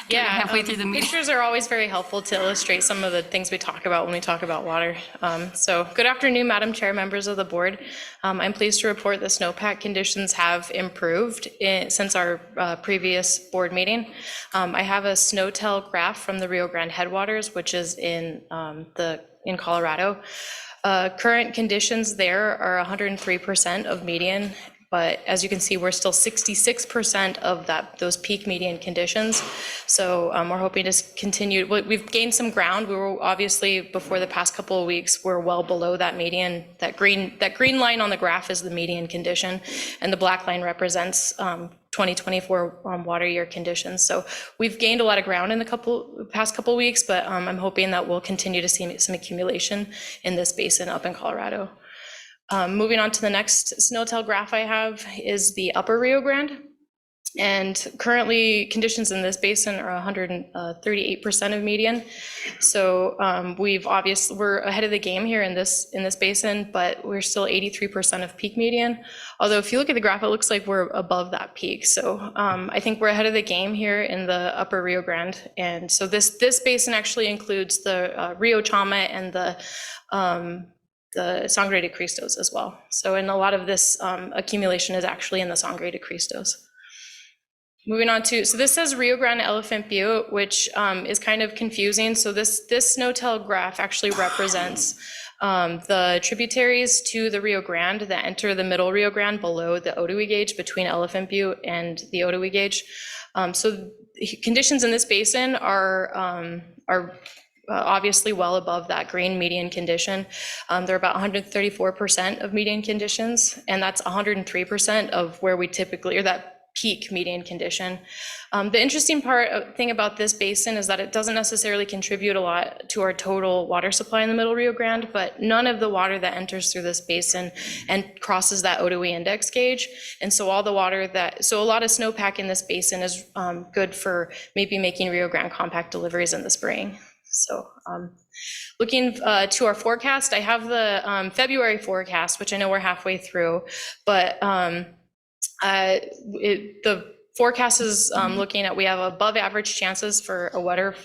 Yeah, halfway through the meeting. pictures are always very helpful to illustrate some of the things we talk about when we talk about water. So good afternoon, Madam Chair, members of the board. I'm pleased to report the snowpack conditions have improved since our previous board meeting. I have a SNOTEL graph from the Rio Grande headwaters, which is in Colorado. Current conditions there are 103% of median, but as you can see, we're still 66% of those peak median conditions. So we're hoping to continue. We've gained some ground. We were obviously, before the past couple of weeks, we're well below that median. That green line on the graph is the median condition, and the black line represents 2024 water year conditions. So we've gained a lot of ground in the past couple of weeks, but I'm hoping that we'll continue to see some accumulation in this basin up in Colorado. Moving on to the next SNOTEL graph I have is the upper Rio Grande. And currently conditions in this basin are 138% of median. So we're ahead of the game here in this basin, but we're still 83% of peak median. Although if you look at the graph, it looks like we're above that peak. So I think we're ahead of the game here in the upper Rio Grande. And so this basin actually includes the Rio Chama and the Sangre de Cristos as well. So in a lot of this accumulation is actually in the Sangre de Cristos. Moving on to, so this says Rio Grande Elephant Butte, which is kind of confusing. So this SNOTEL graph actually represents the tributaries to the Rio Grande that enter the middle Rio Grande below the Otoe gauge between Elephant Butte and the Otoe gauge. So conditions in this basin are obviously well above that green median condition. They're about 134% of median conditions, and that's 103% of where we typically, or that peak median condition. The interesting thing about this basin is that it doesn't necessarily contribute a lot to our total water supply in the middle Rio Grande, but none of the water that enters through this basin and crosses that Otoe index gauge. And so all the water so a lot of snowpack in this basin is good for maybe making Rio Grande compact deliveries in the spring. So looking to our forecast, I have the February forecast, which I know we're halfway through, but the forecast is looking at, we have above average chances for a wetter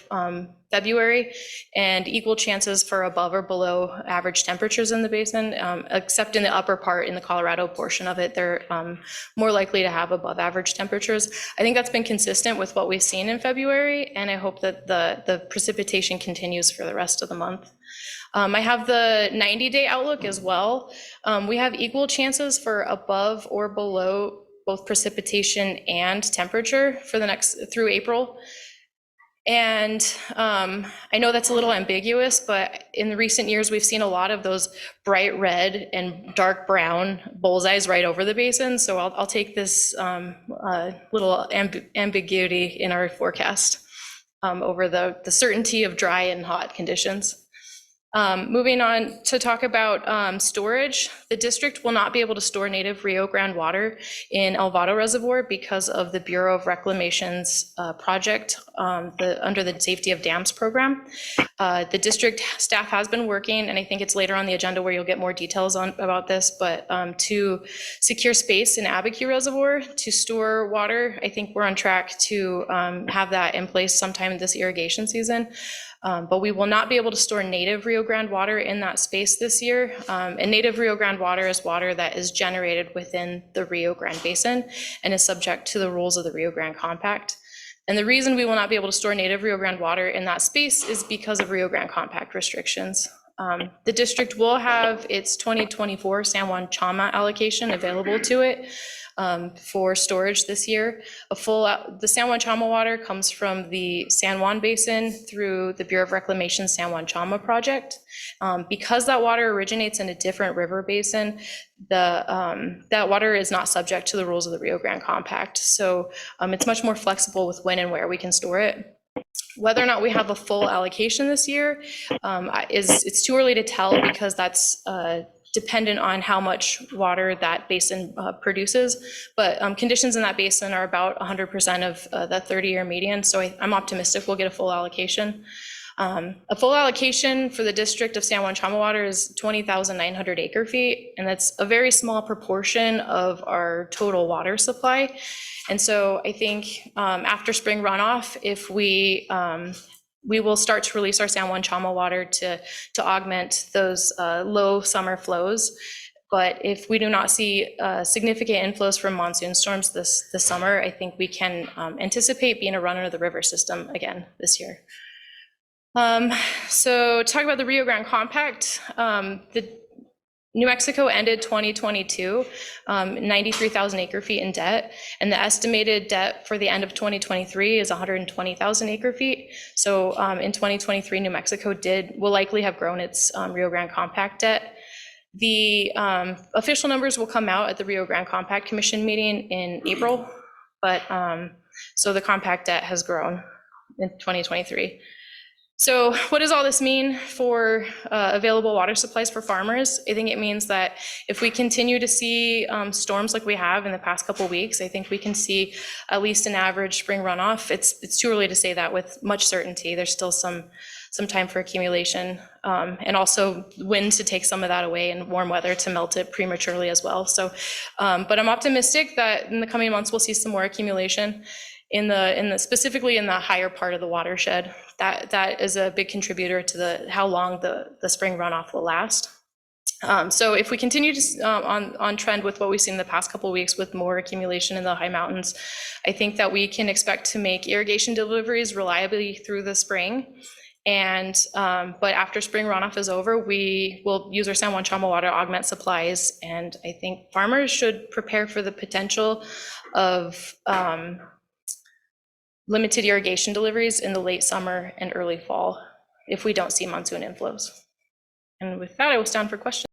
February and equal chances for above or below average temperatures in the basin, except in the upper part, in the Colorado portion of it, they're more likely to have above average temperatures. I think that's been consistent with what we've seen in February, and I hope that the precipitation continues for the rest of the month. I have the 90-day outlook as well. We have equal chances for above or below both precipitation and temperature for the next through April. And I know that's a little ambiguous, but in the recent years, we've seen a lot of those bright red and dark brown bullseyes right over the basin. So I'll take this little ambiguity in our forecast over the certainty of dry and hot conditions. Moving on to talk about storage, the district will not be able to store native Rio Grande water in El Vado Reservoir because of the Bureau of Reclamation's project under the Safety of Dams program. The district staff has been working, and I think it's later on the agenda where you'll get more details about this, but to secure space in Abiquiu Reservoir to store water. I think we're on track to have that in place sometime this irrigation season. But we will not be able to store native Rio Grande water in that space this year. And native Rio Grande water is water that is generated within the Rio Grande Basin and is subject to the rules of the Rio Grande Compact. And the reason we will not be able to store native Rio Grande water in that space is because of Rio Grande Compact restrictions. The district will have its 2024 San Juan Chama allocation available to it for storage this year. The San Juan Chama water comes from the San Juan Basin through the Bureau of Reclamation San Juan Chama project. Because that water originates in a different river basin, that water is not subject to the rules of the Rio Grande Compact. So it's much more flexible with when and where we can store it. Whether or not we have a full allocation this year it's too early to tell, because that's dependent on how much water that basin produces. But conditions in that basin are about 100% of the 30-year median. So I'm optimistic we'll get a full allocation. A full allocation for the district of San Juan Chamawater is 20,900 acre feet, and that's a very small proportion of our total water supply. And so I think after spring runoff, if we will start to release our San Juan Chamawater to augment those low summer flows. But if we do not see significant inflows from monsoon storms this summer, I think we can anticipate being a runner of the river system again this year. So talk about the Rio Grande Compact. New Mexico ended 2022, 93,000 acre feet in debt, and the estimated debt for the end of 2023 is 120,000 acre feet. So in 2023, New Mexico will likely have grown its Rio Grande Compact debt. The official numbers will come out at the Rio Grande Compact Commission meeting in April, but so the compact debt has grown in 2023. So what does all this mean for available water supplies for farmers? I think it means that if we continue to see storms like we have in the past couple of weeks, I think we can see at least an average spring runoff. It's too early to say that with much certainty. There's still some time for accumulation, and also wind to take some of that away and warm weather to melt it prematurely as well. So, but I'm optimistic that in the coming months we'll see some more accumulation specifically in the higher part of the watershed. That is a big contributor to how long the spring runoff will last. So if we continue to on trend with what we've seen in the past couple of weeks with more accumulation in the high mountains, I think that we can expect to make irrigation deliveries reliably through the spring. And but after spring runoff is over, we will use our San Juan Chamawater to augment supplies. And I think farmers should prepare for the potential of limited irrigation deliveries in the late summer and early fall if we don't see monsoon inflows. And with that, I will stand for questions.